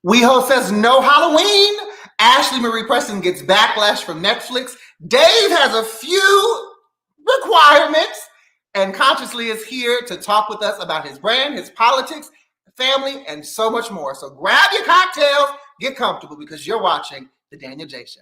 WeHo says no Halloween. Ashley Marie Preston gets backlash from Netflix. Dave has a few requirements and consciously is here to talk with us about his brand, his politics, family, and so much more. So grab your cocktails, get comfortable because you're watching The Danyol Jaye Show.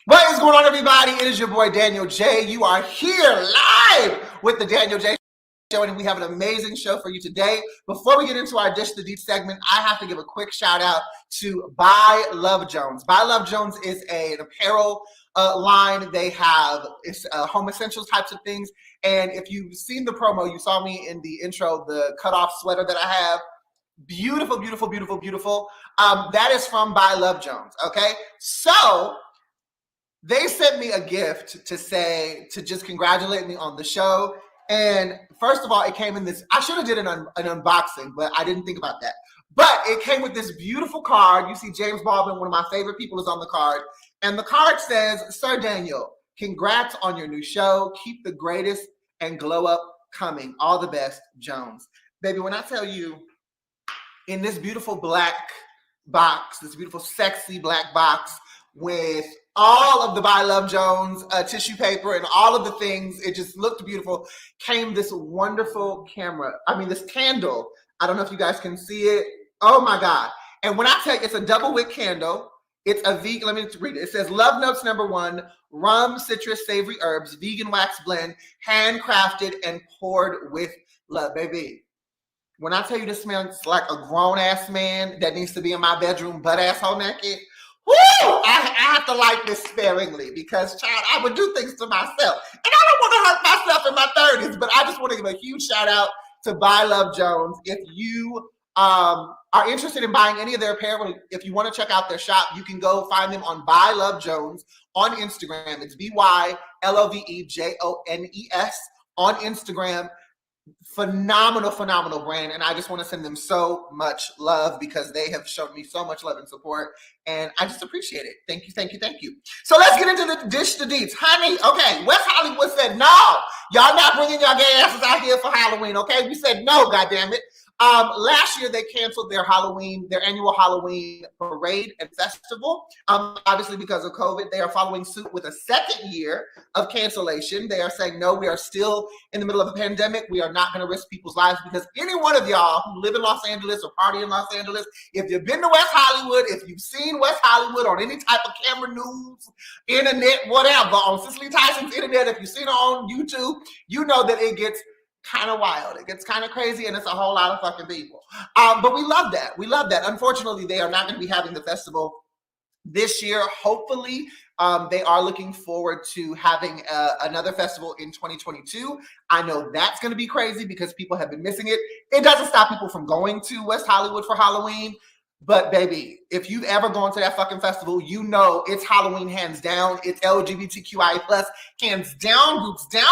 What is going on, everybody? It is your boy, Danyol Jaye. You are here live with the Danyol Jaye Show, and we have an amazing show for you today. Before we get into our Dish the Deep segment, I have to give a quick shout out to By Love Jones. By Love Jones is an apparel line. They have home essentials types of things. And if you've seen the promo, you saw me in the intro, the cutoff sweater that I have. Beautiful, beautiful, beautiful, beautiful. That is from By Love Jones, okay? So they sent me a gift to just congratulate me on the show. And first of all, it came in this, I should have did an unboxing, but I didn't think about that. But it came with this beautiful card. You see James Baldwin, one of my favorite people, is on the card. And the card says, Sir Danyol, congrats on your new show. Keep the greatest and glow up coming. All the best, Jones. Baby, when I tell you, in this beautiful black box, this beautiful sexy black box with all of the By Love Jones tissue paper and all of the things, it just looked beautiful, came this wonderful this candle. I don't know if you guys can see it. Oh my God. And when I tell you, it's a double wick candle. It's a vegan, let me read it. It says, Love Notes #1, rum, citrus, savory herbs, vegan wax blend, handcrafted and poured with love. Baby, when I tell you this smells like a grown-ass man that needs to be in my bedroom butt-asshole naked, woo! I have to light this sparingly because, child, I would do things to myself. And I don't want to hurt myself in my 30s, but I just want to give a huge shout out to By Love Jones. If you are interested in buying any of their apparel, if you want to check out their shop, you can go find them on By Love Jones on Instagram. It's BYLOVEJONES on Instagram. Phenomenal, phenomenal brand. And I just want to send them so much love because they have shown me so much love and support. And I just appreciate it. Thank you, thank you, thank you. So let's get into the Dish the Deets. Honey, okay, West Hollywood said, no, y'all not bringing your gay asses out here for Halloween, okay? We said no, goddammit. Last year they canceled their annual Halloween parade and festival. Obviously because of COVID, they are following suit with a second year of cancellation. They are saying, no, we are still in the middle of a pandemic. We are not going to risk people's lives because any one of y'all who live in Los Angeles or party in Los Angeles, if you've been to West Hollywood, if you've seen West Hollywood on any type of camera news, internet, whatever, on Cicely Tyson's internet, if you've seen her on YouTube, you know that it gets kind of wild. It gets kind of crazy, and it's a whole lot of fucking people. But we love that. We love that. Unfortunately, they are not going to be having the festival this year. Hopefully, they are looking forward to having another festival in 2022. I know that's going to be crazy because people have been missing it. It doesn't stop people from going to West Hollywood for Halloween. But baby, if you've ever gone to that fucking festival, you know it's Halloween hands down. It's LGBTQIA plus hands down, boots down.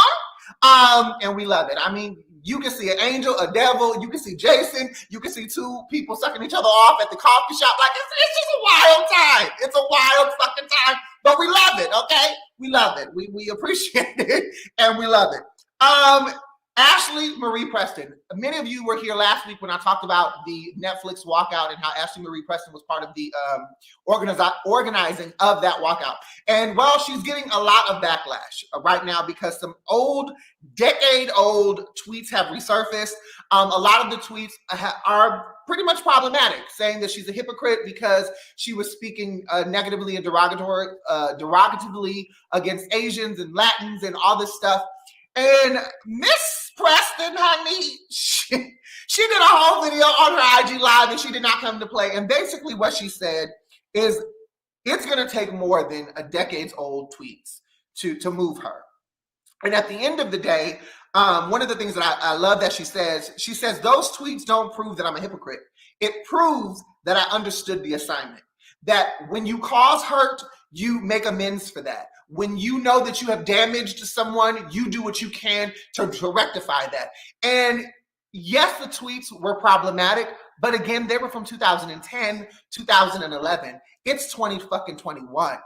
And we love it. I mean, you can see an angel, a devil, you can see Jason, you can see two people sucking each other off at the coffee shop. Like, it's just a wild time. It's a wild fucking time, but we love it, okay? We love it. We appreciate it, and we love it. Ashley Marie Preston. Many of you were here last week when I talked about the Netflix walkout and how Ashley Marie Preston was part of the organizing of that walkout. And well, she's getting a lot of backlash right now because some decade-old tweets have resurfaced. A lot of the tweets are pretty much problematic, saying that she's a hypocrite because she was speaking negatively and derogatively against Asians and Latins and all this stuff. And Miss Preston, honey, she did a whole video on her IG Live and she did not come to play. And basically what she said is it's going to take more than a decade's old tweets to move her. And at the end of the day, one of the things that I love that she says, those tweets don't prove that I'm a hypocrite. It proves that I understood the assignment. That when you cause hurt, you make amends for that. When you know that you have damaged someone, you do what you can to rectify that. And yes, the tweets were problematic, but again, they were from 2010, 2011. It's 2021.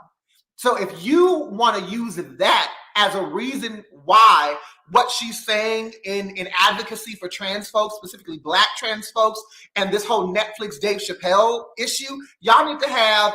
So if you want to use that as a reason why what she's saying in advocacy for trans folks, specifically Black trans folks, and this whole Netflix Dave Chappelle issue, y'all need to have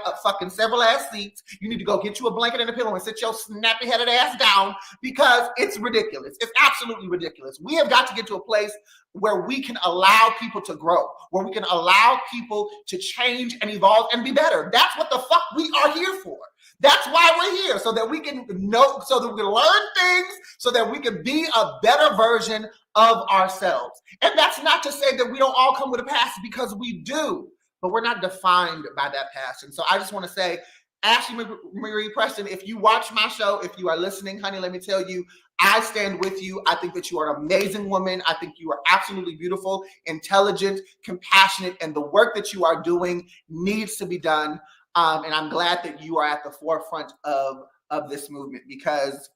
several ass seats. You need to go get you a blanket and a pillow and sit your snappy headed ass down because it's ridiculous. It's absolutely ridiculous. We have got to get to a place where we can allow people to grow, where we can allow people to change and evolve and be better. That's what the fuck we are here for. That's why we're here, so that we can know, so that we can learn things, so that we can be a better version of ourselves. And that's not to say that we don't all come with a past, because we do, but we're not defined by that past. And so I just want to say, Ashley Marie Preston, if you watch my show, if you are listening, honey, let me tell you, I stand with you. I think that you are an amazing woman. I think you are absolutely beautiful, intelligent, compassionate, and the work that you are doing needs to be done. And I'm glad that you are at the forefront of this movement, because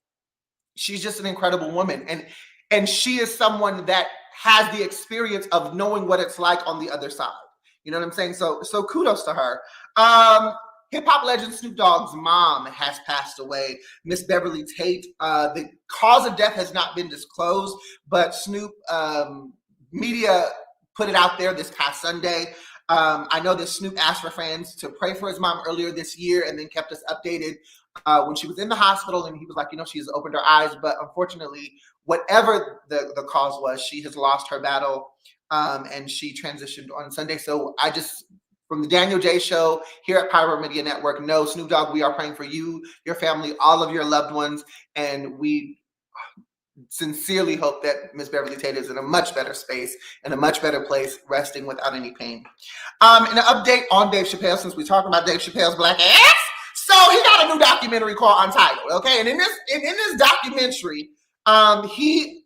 she's just an incredible woman. And she is someone that has the experience of knowing what it's like on the other side. You know what I'm saying? So kudos to her. Hip hop legend Snoop Dogg's mom has passed away, Miss Beverly Tate. The cause of death has not been disclosed, but Snoop media put it out there this past Sunday. I know that Snoop asked for fans to pray for his mom earlier this year and then kept us updated when she was in the hospital. And he was like, she's opened her eyes. But unfortunately, whatever the cause was, she has lost her battle and she transitioned on Sunday. So from the Danyol Jaye Show here at Pyro Media Network, no, Snoop Dogg, we are praying for you, your family, all of your loved ones. And we sincerely hope that Miss Beverly Tate is in a much better space, in a much better place, resting without any pain. And an update on Dave Chappelle, since we're talking about Dave Chappelle's black ass. So he got a new documentary called Untitled, okay? And in this documentary, he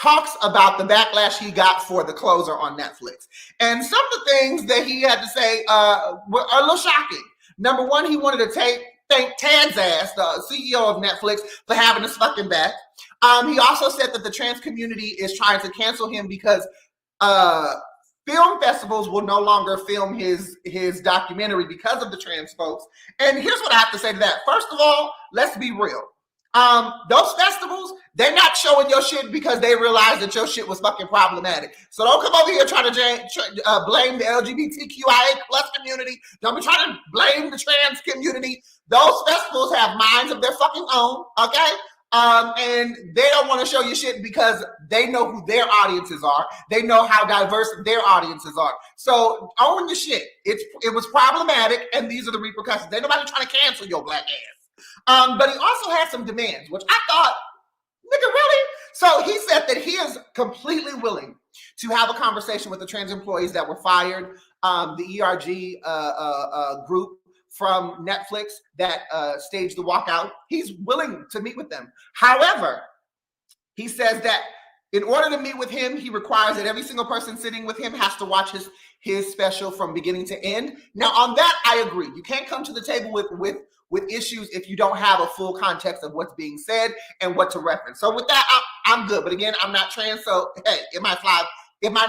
talks about the backlash he got for The Closer on Netflix. And some of the things that he had to say are a little shocking. Number one, he wanted to thank Tad's ass, the CEO of Netflix, for having his fucking back. He also said that the trans community is trying to cancel him because film festivals will no longer film his documentary because of the trans folks. And here's what I have to say to that. First of all, let's be real. Those festivals, they're not showing your shit because they realize that your shit was fucking problematic. So don't come over here trying to blame the LGBTQIA plus community. Don't be trying to blame the trans community. Those festivals have minds of their fucking own, okay? And they don't want to show you shit because they know who their audiences are. They know how diverse their audiences are. So own the shit. It was problematic, and these are the repercussions. Ain't nobody trying to cancel your black ass. But he also had some demands, which I thought, nigga, really? So he said that he is completely willing to have a conversation with the trans employees that were fired, the ERG group from Netflix that staged the walkout. He's willing to meet with them. However, he says that in order to meet with him, he requires that every single person sitting with him has to watch his special from beginning to end. Now, on that, I agree. You can't come to the table with issues if you don't have a full context of what's being said and what to reference. So with that, I'm good. But again, I'm not trans, so hey, it might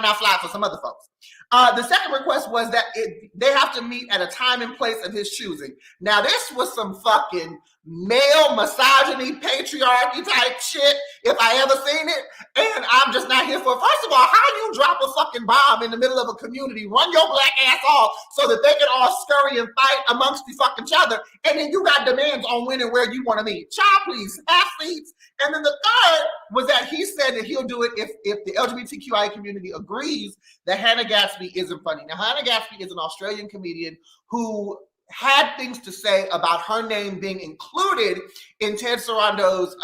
not fly for some other folks. The second request was that they have to meet at a time and place of his choosing. Now, this was some fucking male misogyny, patriarchy type shit if I ever seen it. And I'm just not here for it. First of all, how you drop a fucking bomb in the middle of a community, run your black ass off so that they can all scurry and fight amongst each other, and then you got demands on when and where you want to meet. Child, please, athletes. And then the third was that he said that he'll do it if the LGBTQIA community agrees that Hannah Gadsby isn't funny. Now, Hannah Gadsby is an Australian comedian who had things to say about her name being included in Ted Sarando's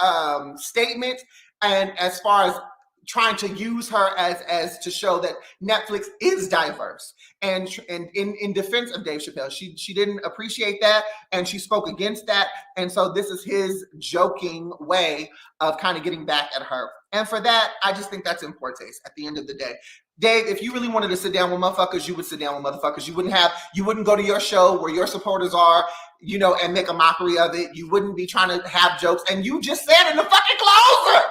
statement, and as far as trying to use her as to show that Netflix is diverse. And in defense of Dave Chappelle, she didn't appreciate that, and she spoke against that. And so this is his joking way of kind of getting back at her. And for that, I just think that's in poor taste at the end of the day. Dave, if you really wanted to sit down with motherfuckers, you would sit down with motherfuckers. You wouldn't go to your show where your supporters are, and make a mockery of it. You wouldn't be trying to have jokes. And you just said in the fucking closer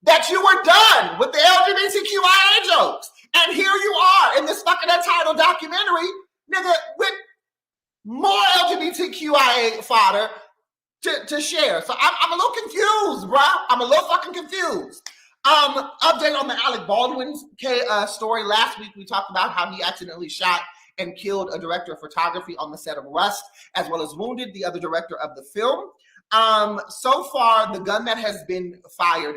that you were done with the LGBTQIA jokes. And here you are in this fucking Untitled documentary, nigga, with more LGBTQIA fodder to share. So I'm a little confused, bro. I'm a little fucking confused. Update on the Alec Baldwin's story. Last week, we talked about how he accidentally shot and killed a director of photography on the set of Rust, as well as wounded the other director of the film. So far, the gun that has been fired,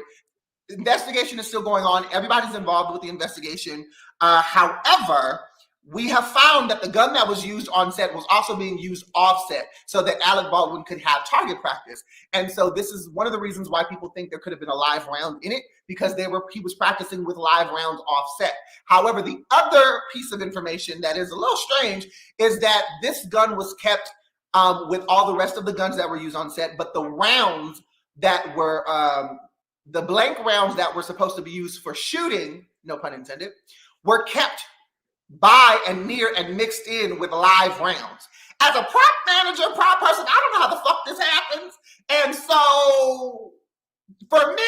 investigation is still going on. Everybody's involved with the investigation. However, we have found that the gun that was used on set was also being used offset so that Alec Baldwin could have target practice. And so this is one of the reasons why people think there could have been a live round in it, because he was practicing with live rounds offset. However, the other piece of information that is a little strange is that this gun was kept with all the rest of the guns that were used on set, but the rounds that were the blank rounds that were supposed to be used for shooting, no pun intended, were kept by and near and mixed in with live rounds. As a prop manager, prop person, I don't know how the fuck this happens. And so for me,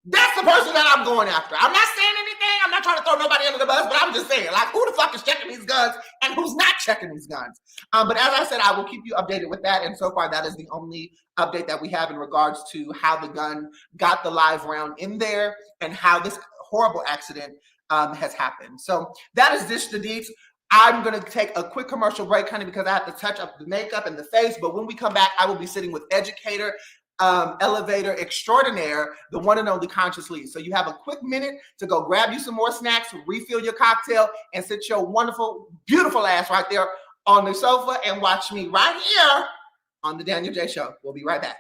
that's the person that I'm going after. I'm not saying anything. I'm not trying to throw nobody under the bus, but I'm just saying, like, who the fuck is checking these guns and who's not checking these guns? But as I said, I will keep you updated with that. And so far, that is the only update that we have in regards to how the gun got the live round in there and how this horrible accident has happened. So that is Dish the Deets. I'm going to take a quick commercial break, honey, because I have to touch up the makeup and the face. But when we come back, I will be sitting with educator, elevator extraordinaire, the one and only Conscious Lee. So you have a quick minute to go grab you some more snacks, refill your cocktail, and sit your wonderful, beautiful ass right there on the sofa and watch me right here on the Danyol Jaye Show. We'll be right back.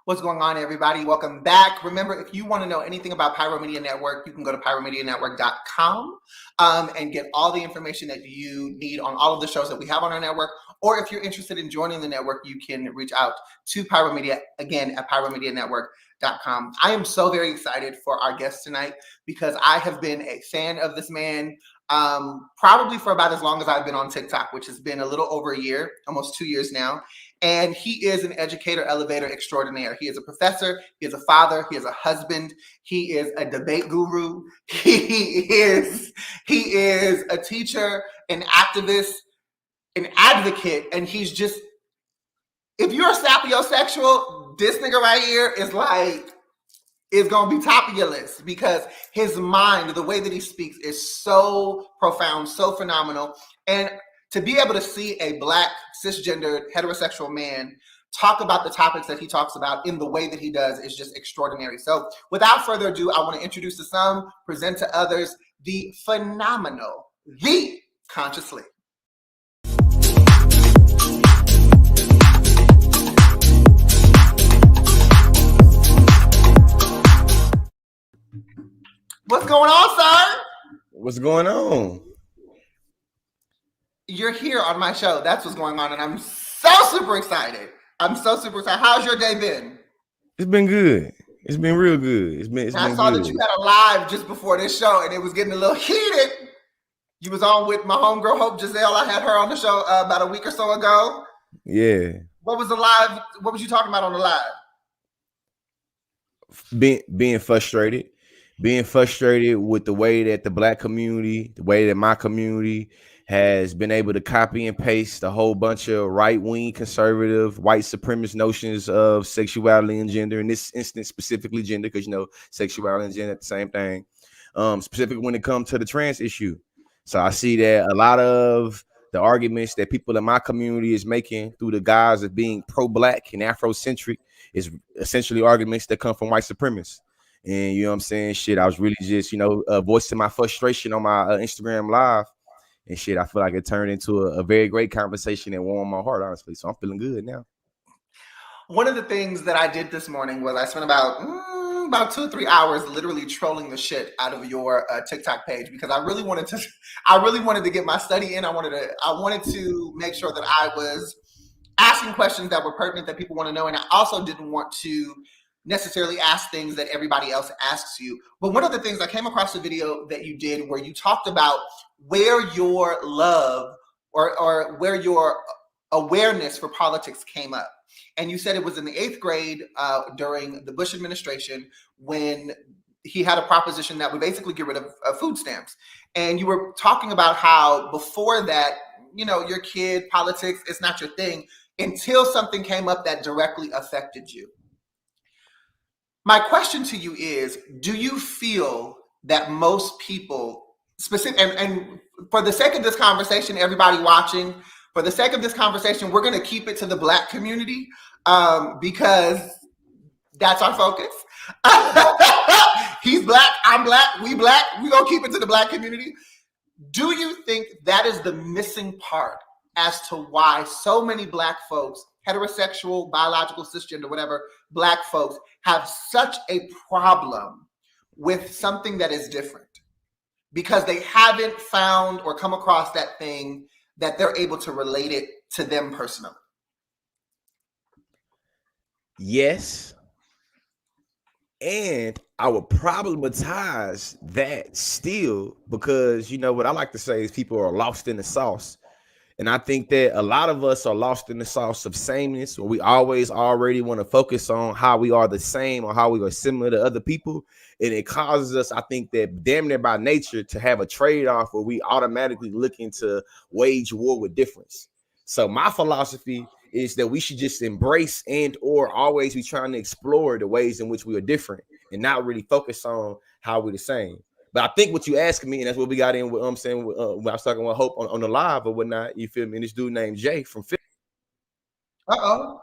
What's going on, everybody? Welcome back. Remember, if you want to know anything about Pyro Media Network, you can go to pyromedianetwork.com and get all the information that you need on all of the shows that we have on our network. Or if you're interested in joining the network, you can reach out to Pyro Media, again, at pyromedianetwork.com. I am so very excited for our guest tonight because I have been a fan of this man probably for about as long as I've been on TikTok, which has been a little over a year, almost 2 years now. And he is an educator, elevator extraordinaire. He is a professor. He is a father. He is a husband. He is a debate guru. He is a teacher, an activist, an advocate. And he's just, if you're a sapiosexual, this nigga right here is like is going to be top of your list because his mind, the way that he speaks, is so profound, so phenomenal. And to be able to see a Black, cisgendered, heterosexual man talk about the topics that he talks about in the way that he does is just extraordinary. So without further ado, I want to introduce to some, present to others, the phenomenal, the Conscious Lee. What's going on, sir? What's going on? You're here on my show. That's what's going on, and I'm so super excited. How's your day been? It's been good. It's been real good. I saw that you had a live just before this show, and it was getting a little heated. You was on with my homegirl Hope Giselle. I had her on the show about a week or so ago. Yeah. What was the live? What was you talking about on the live? Being frustrated with the way that the Black community, the way that my community has been able to copy and paste a whole bunch of right-wing conservative white supremacist notions of sexuality and gender, in this instance specifically gender, because sexuality and gender are the same thing, specifically when it comes to the trans issue. So I see that a lot of the arguments that people in my community is making through the guise of being pro-Black and Afrocentric is essentially arguments that come from white supremacists. And you know what I'm saying? Shit, I was really just, voicing my frustration on my Instagram live. And shit, I feel like it turned into a very great conversation and warmed my heart, honestly. So I'm feeling good now. One of the things that I did this morning was I spent about 2 or 3 hours literally trolling the shit out of your TikTok page because I really wanted to get my study in. I wanted to make sure that I was asking questions that were pertinent that people want to know, and I also didn't want to necessarily ask things that everybody else asks you. But one of the things I came across the video that you did where you talked about where your love or where your awareness for politics came up. And you said it was in the 8th grade during the Bush administration when he had a proposition that would basically get rid of food stamps. And you were talking about how before that, your kid, politics, it's not your thing until something came up that directly affected you. My question to you is, do you feel that most people, and for the sake of this conversation, everybody watching, for the sake of this conversation, we're going to keep it to the Black community because that's our focus. He's Black, I'm Black, we Black, we're going to keep it to the Black community. Do you think that is the missing part as to why so many Black folks, heterosexual, biological, cisgender, whatever, Black folks have such a problem with something that is different because they haven't found or come across that thing that they're able to relate it to them personally? Yes. And I would problematize that still because, what I like to say is people are lost in the sauce. And I think that a lot of us are lost in the sauce of sameness, or we always already want to focus on how we are the same or how we are similar to other people. And it causes us, I think, that damn near by nature to have a trade-off where we automatically looking to wage war with difference. So my philosophy is that we should just embrace and or always be trying to explore the ways in which we are different and not really focus on how we're the same. But I think what you asked me, and that's what we got in with, when I was talking with Hope on the live or whatnot, you feel me? And this dude named Jay from Philly. Uh-oh.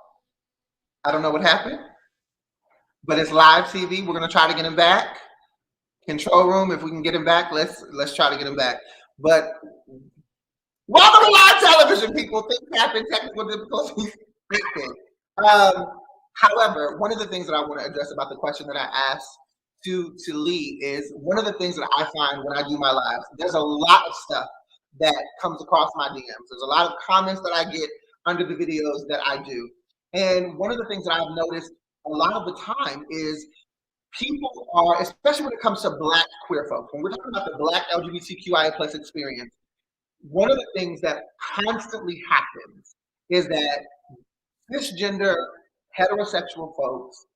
I don't know what happened, but it's live TV. We're going to try to get him back. Control room, if we can get him back, let's try to get him back. But welcome to live television, people. Things happen, technical difficulties. However, one of the things that I want to address about the question that I asked to Lee is one of the things that I find when I do my lives, there's a lot of stuff that comes across my DMs. There's a lot of comments that I get under the videos that I do. And one of the things that I've noticed a lot of the time is people are, especially when it comes to Black queer folks, when we're talking about the Black LGBTQIA plus experience, one of the things that constantly happens is that cisgender heterosexual folks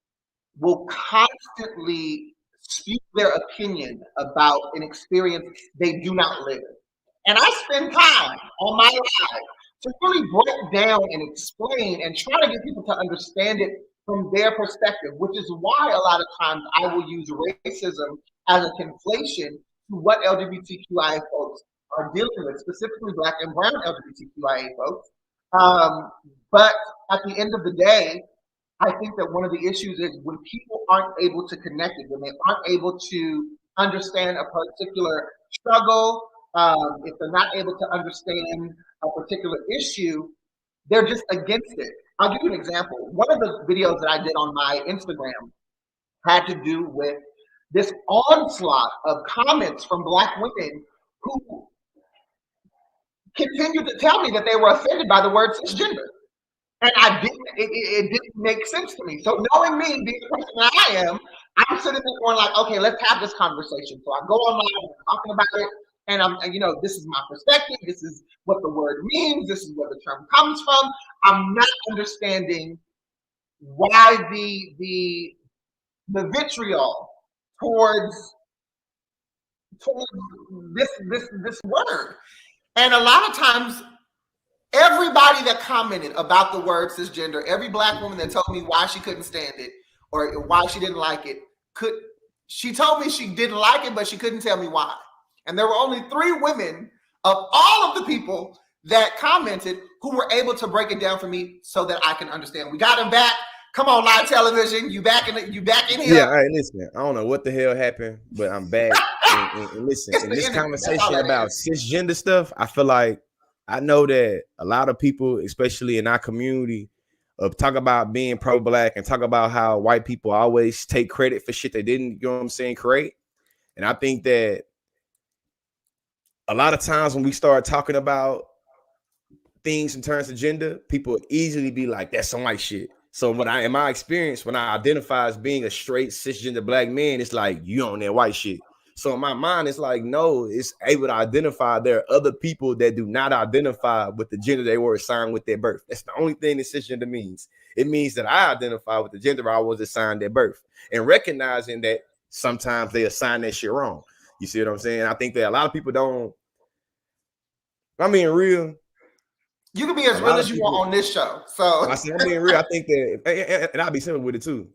will constantly speak their opinion about an experience they do not live. And I spend time on my live to really break down and explain and try to get people to understand it from their perspective, which is why a lot of times I will use racism as a conflation to what LGBTQIA folks are dealing with, specifically Black and Brown LGBTQIA folks. But at the end of the day, I think that one of the issues is when people aren't able to connect it, when they aren't able to understand a particular struggle, if they're not able to understand a particular issue, they're just against it. I'll give you an example. One of the videos that I did on my Instagram had to do with this onslaught of comments from Black women who continued to tell me that they were offended by the word cisgender. And I didn't, it didn't make sense to me. So knowing me, being the person that I am, I'm sitting there going like, okay, let's have this conversation. So I go online and I'm talking about it, and this is my perspective. This is what the word means. This is where the term comes from. I'm not understanding why the vitriol towards this word. And a lot of times, everybody that commented about the word cisgender, every Black woman that told me why she couldn't stand it or why she didn't like it, she told me she didn't like it, but she couldn't tell me why. And there were only 3 women of all of the people that commented who were able to break it down for me so that I can understand. We got him back. Come on, live television. You back in here? Yeah, all right, listen. I don't know what the hell happened, but I'm back. and listen, in this conversation about cisgender stuff, I feel like I know that a lot of people, especially in our community, talk about being pro-Black and talk about how white people always take credit for shit they didn't, you know what I'm saying, create. And I think that a lot of times when we start talking about things in terms of gender, people easily be like, that's some white shit. So in my experience, when I identify as being a straight cisgender Black man, it's like, you on that white shit. So in my mind, it's like, no, it's able to identify there are other people that do not identify with the gender they were assigned with their birth. That's the only thing that cisgender means. It means that I identify with the gender I was assigned at birth, and recognizing that sometimes they assign that shit wrong. You see what I'm saying? I think that a lot of people don't. I'm being real. You can be as real as you want on this show. So I'm being real. I think that, and I'll be simple with it too.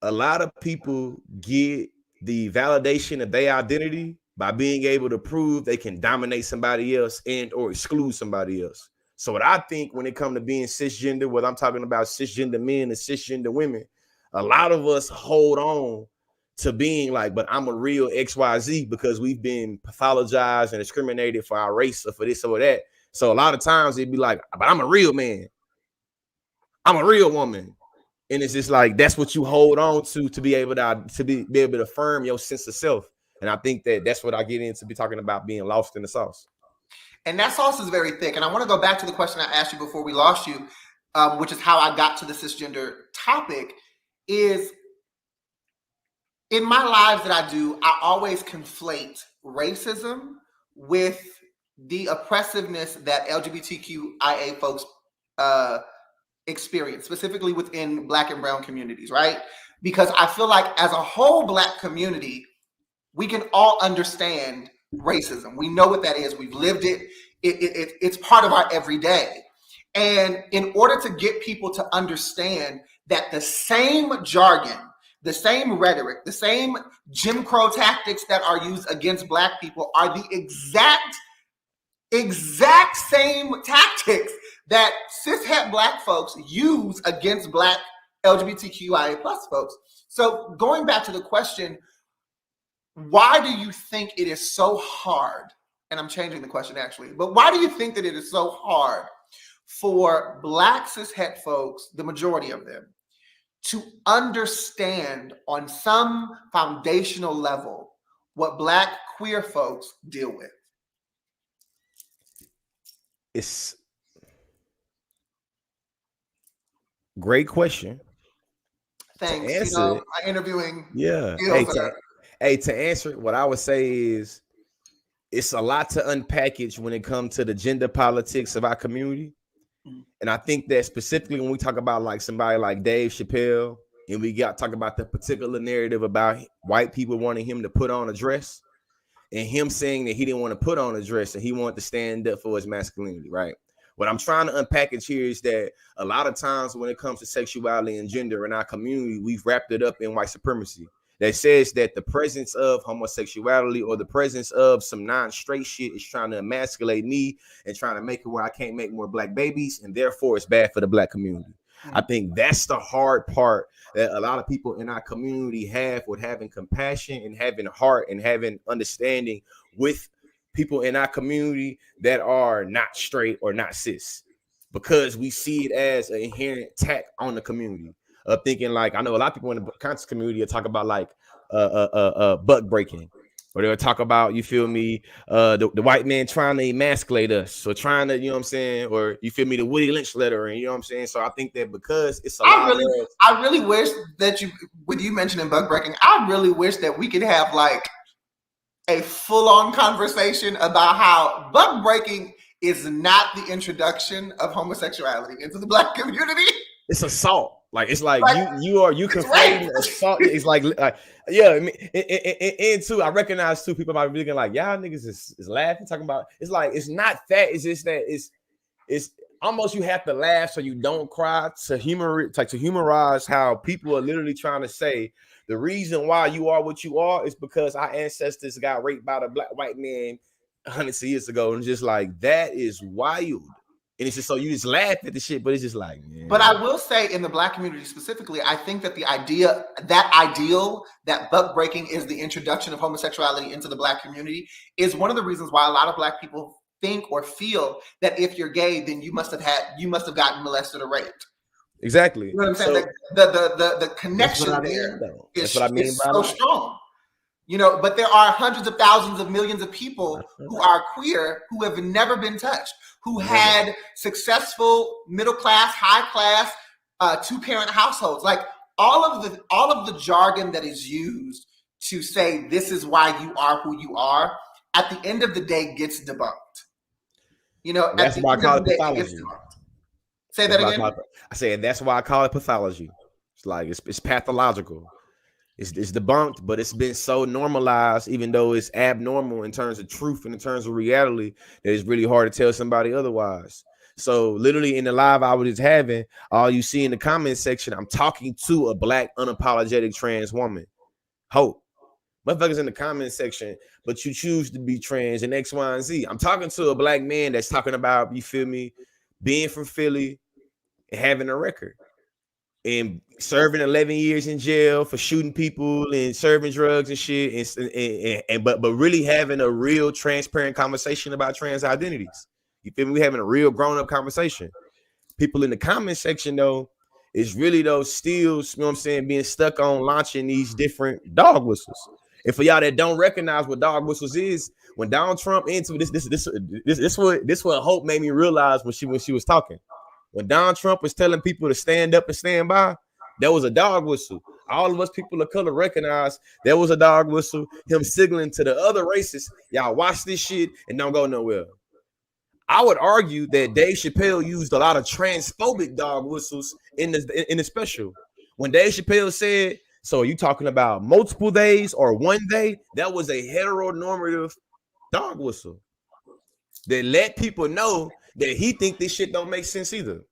A lot of people get the validation of their identity by being able to prove they can dominate somebody else and or exclude somebody else. So what I think when it comes to being cisgender, whether I'm talking about cisgender men and cisgender women, a lot of us hold on to being like, but I'm a real XYZ because we've been pathologized and discriminated for our race or for this or that. So a lot of times it'd be like, but I'm a real man. I'm a real woman. And it's just like, that's what you hold on to be able to be able to affirm your sense of self. And I think that that's what I get into be talking about being lost in the sauce. And that sauce is very thick. And I want to go back to the question I asked you before we lost you, which is how I got to the cisgender topic, is in my lives that I do, I always conflate racism with the oppressiveness that LGBTQIA folks experience, specifically within Black and Brown communities, right? Because I feel like as a whole Black community, we can all understand racism. We know what that is. We've lived it. It's part of our everyday. And in order to get people to understand that the same jargon, the same rhetoric, the same Jim Crow tactics that are used against Black people are the exact same tactics that cishet Black folks use against Black LGBTQIA plus folks. So going back to the question, why do you think it is so hard? And I'm changing the question actually, but why do you think that it is so hard for Black cishet folks, the majority of them, to understand on some foundational level what Black queer folks deal with? It's great question. Thanks. To answer my interviewing. Yeah. To answer it, what I would say is it's a lot to unpackage when it comes to the gender politics of our community. Mm-hmm. And I think that specifically when we talk about like somebody like Dave Chappelle, and we got talk about the particular narrative about white people wanting him to put on a dress, and him saying that he didn't want to put on a dress and he wanted to stand up for his masculinity, right? What I'm trying to unpackage here is that a lot of times when it comes to sexuality and gender in our community, we've wrapped it up in white supremacy that says that the presence of homosexuality or the presence of some non-straight shit is trying to emasculate me and trying to make it where I can't make more black babies, and therefore it's bad for the black community. I think that's the hard part that a lot of people in our community have with having compassion and having heart and having understanding with people in our community that are not straight or not cis, because we see it as an inherent attack on the community of thinking, like, I know a lot of people in the conscious community will talk about like butt breaking, or they'll talk about, you feel me, the white man trying to emasculate us, or trying to, you know what I'm saying, or you feel me, the Woody Lynch letter, and you know what I'm saying. So I think that because it's a lot of, I really wish that with you mentioning butt breaking, I really wish that we could have like a full-on conversation about how butt breaking is not the introduction of homosexuality into the black community. It's assault. Like, it's like you conflating assault. It's like yeah. And too, I recognize too, people might be thinking like, y'all niggas is laughing, talking about. It's like, it's not that. It's just that it's almost, you have to laugh so you don't cry, to humorize how people are literally trying to say the reason why you are what you are is because our ancestors got raped by the white man hundreds of years ago, and just like, that is wild. And it's just, so you just laugh at the shit, but it's just like, man. But I will say, in the black community specifically, I think that the ideal that butt breaking is the introduction of homosexuality into the black community is one of the reasons why a lot of black people think or feel that if you're gay, then you must have gotten molested or raped. Exactly. You know what I'm saying? So, the connection there is so strong. You know, but there are hundreds of thousands of millions of people who are queer who have never been touched, who had successful middle class, high class, 2-parent households. Like, all of the jargon that is used to say this is why you are who you are, at the end of the day gets debunked. You know, that's why I call it pathology. Say that again. I said that's why I call it pathology. It's like, it's pathological. It's debunked, but it's been so normalized, even though it's abnormal in terms of truth and in terms of reality, that it's really hard to tell somebody otherwise. So literally in the live I was just having, all you see in the comment section, I'm talking to a black unapologetic trans woman. Hope. Motherfuckers in the comment section, but you choose to be trans and X, Y, and Z. I'm talking to a black man that's talking about, you feel me, being from Philly and having a record and serving 11 years in jail for shooting people and serving drugs and shit, but really having a real transparent conversation about trans identities. You feel me? We having a real grown-up conversation. People in the comment section, though, is really, though, still, you know what I'm saying, being stuck on launching these different dog whistles. And for y'all that don't recognize what dog whistles is, when Donald Trump into this what Hope made me realize when she was talking. When Donald Trump was telling people to stand up and stand by, there was a dog whistle. All of us people of color recognize there was a dog whistle, him signaling to the other racists, y'all watch this shit and don't go nowhere. I would argue that Dave Chappelle used a lot of transphobic dog whistles in the special. When Dave Chappelle said, so are you talking about multiple days or one day? That was a heteronormative dog whistle that let people know that he think this shit don't make sense either.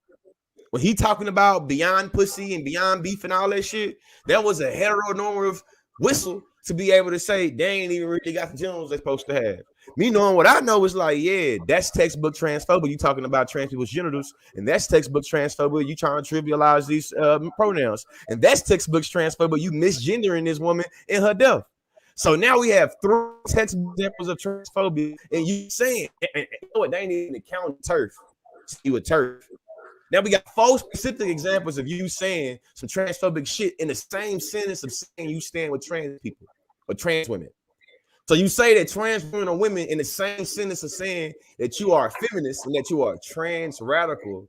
When he talking about beyond pussy and beyond beef and all that shit, that was a heteronormative whistle to be able to say they ain't even really got the genitals they're supposed to have. Me knowing what I know is like, yeah, that's textbook transphobia. You talking about trans people's genitals, and that's textbook transphobia. You trying to trivialize these pronouns, and that's textbook transphobia. You misgendering this woman in her death. So now we have 3 textbook examples of transphobia, and you saying, and you know what, they ain't even count turf. See what turf. Now we got 4 specific examples of you saying some transphobic shit in the same sentence of saying you stand with trans people or trans women. So you say that trans women are women in the same sentence of saying that you are a feminist and that you are trans radical.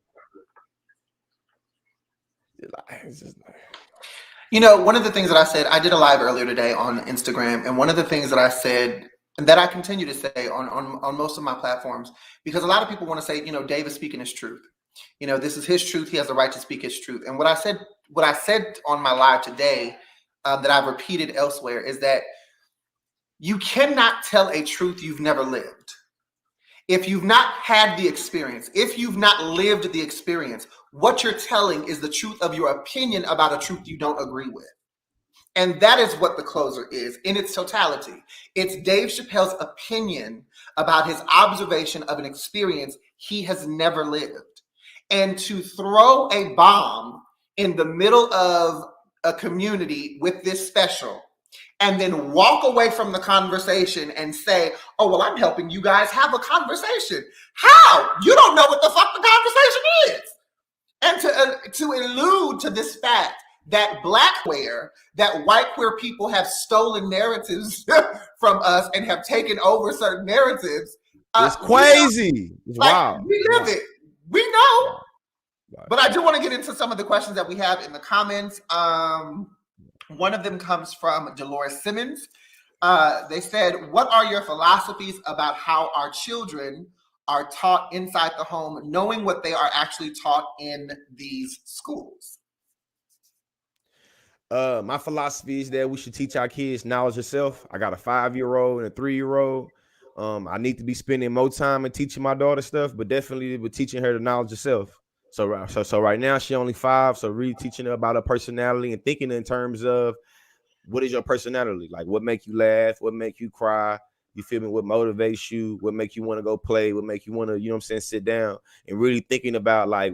You know, one of the things that I said, I did a live earlier today on Instagram, and one of the things that I said, and that I continue to say on most of my platforms, because a lot of people want to say, you know, Dave is speaking his truth. You know, this is his truth. He has the right to speak his truth. And what I said on my live today, that I've repeated elsewhere, is that you cannot tell a truth you've never lived. If you've not had the experience, if you've not lived the experience, what you're telling is the truth of your opinion about a truth you don't agree with. And that is what the closer is in its totality. It's Dave Chappelle's opinion about his observation of an experience he has never lived. And to throw a bomb in the middle of a community with this special and then walk away from the conversation and say, oh, well, I'm helping you guys have a conversation. How? You don't know what the fuck the conversation is. And to allude to this fact that Black queer, that white queer people have stolen narratives from us and have taken over certain narratives. It's crazy. It's wild. We live it. We know. But I do want to get into some of the questions that we have in the comments. One of them comes from Dolores Simmons. They said, what are your philosophies about how our children are taught inside the home, knowing what they are actually taught in these schools? My philosophy is that we should teach our kids knowledge of self. I got a 5-year-old and a 3-year-old. I need to be spending more time and teaching my daughter stuff, but definitely with teaching her the knowledge of self. So right now she only 5. So really teaching her about her personality and thinking in terms of what is your personality? Like what make you laugh? What make you cry? You feel me? What motivates you? What make you want to go play? What make you want to, you know what I'm saying, sit down and really thinking about like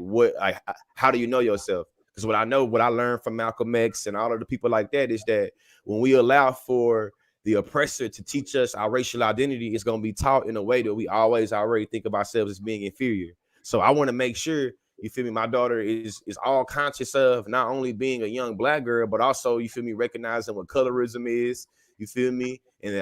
how do you know yourself? Because what I learned from Malcolm X and all of the people like that is that when we allow for the oppressor to teach us our racial identity, it's going to be taught in a way that we always already think of ourselves as being inferior. So I want to make sure, you feel me, my daughter is all conscious of not only being a young Black girl, but also, you feel me, recognizing what colorism is, you feel me, and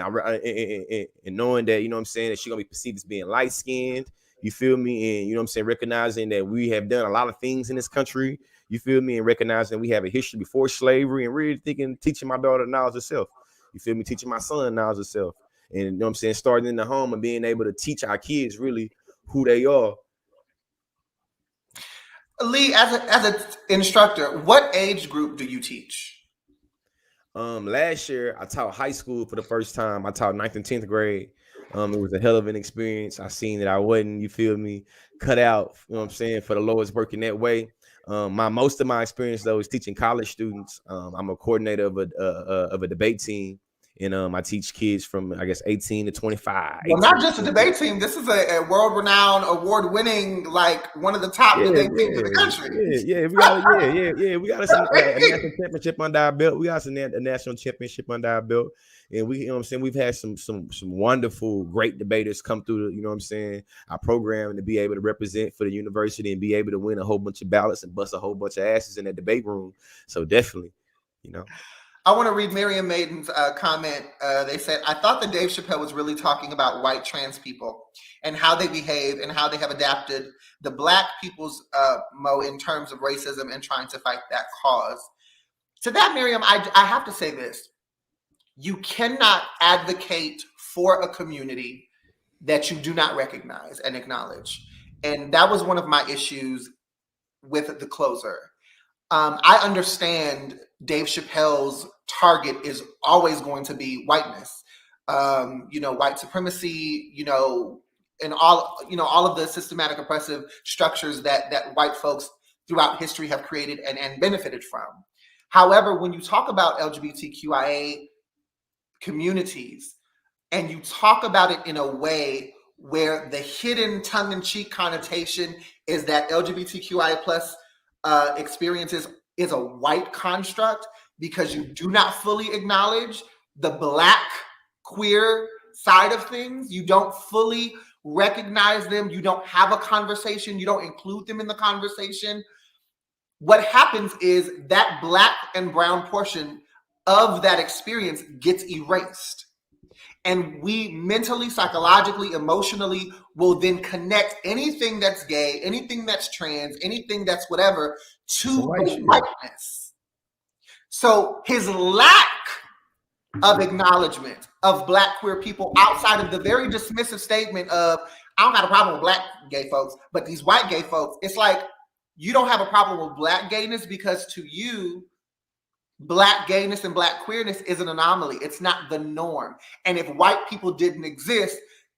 knowing that, you know what I'm saying, that she's going to be perceived as being light-skinned, you feel me, and, you know what I'm saying, recognizing that we have done a lot of things in this country, you feel me, and recognizing we have a history before slavery, and really teaching my daughter knowledge of self, you feel me, teaching my son knowledge of self, and, you know what I'm saying, starting in the home and being able to teach our kids really who they are. Lee, as an instructor, what age group do you teach? Last year I taught high school for the first time. I taught 9th and 10th grade. It was a hell of an experience. I seen that I wasn't, you feel me, cut out, you know what I'm saying, for the Lord's work in that way. Most of my experience though is teaching college students. I'm a coordinator of a debate team. And I teach kids from, I guess, 18 to 25. Well, not just a debate team. This is a world-renowned, award-winning, like one of the top debate teams in the country. We got a national championship under our belt. We got a national championship under our belt, and we, you know what I'm saying, we've had some wonderful, great debaters come through the, you know what I'm saying, our program, and to be able to represent for the university and be able to win a whole bunch of ballots and bust a whole bunch of asses in that debate room. So definitely, you know. I want to read Miriam Maiden's comment. They said, I thought that Dave Chappelle was really talking about white trans people and how they behave and how they have adapted the Black people's in terms of racism and trying to fight that cause. To that, Miriam, I have to say this. You cannot advocate for a community that you do not recognize and acknowledge. And that was one of my issues with the closer. I understand Dave Chappelle's target is always going to be whiteness, white supremacy, and all of the systematic oppressive structures that white folks throughout history have created and benefited from. However, when you talk about LGBTQIA communities and you talk about it in a way where the hidden tongue-in-cheek connotation is that LGBTQIA plus experiences is a white construct because you do not fully acknowledge the Black queer side of things. You don't fully recognize them. You don't have a conversation. You don't include them in the conversation. What happens is that Black and brown portion of that experience gets erased. And we mentally, psychologically, emotionally will then connect anything that's gay, anything that's trans, anything that's whatever to whiteness. So his lack of acknowledgement of Black queer people outside of the very dismissive statement of, I don't have a problem with Black gay folks, but these white gay folks, it's like, you don't have a problem with Black gayness because to you, Black gayness and Black queerness is an anomaly. It's not the norm. And if white people didn't exist,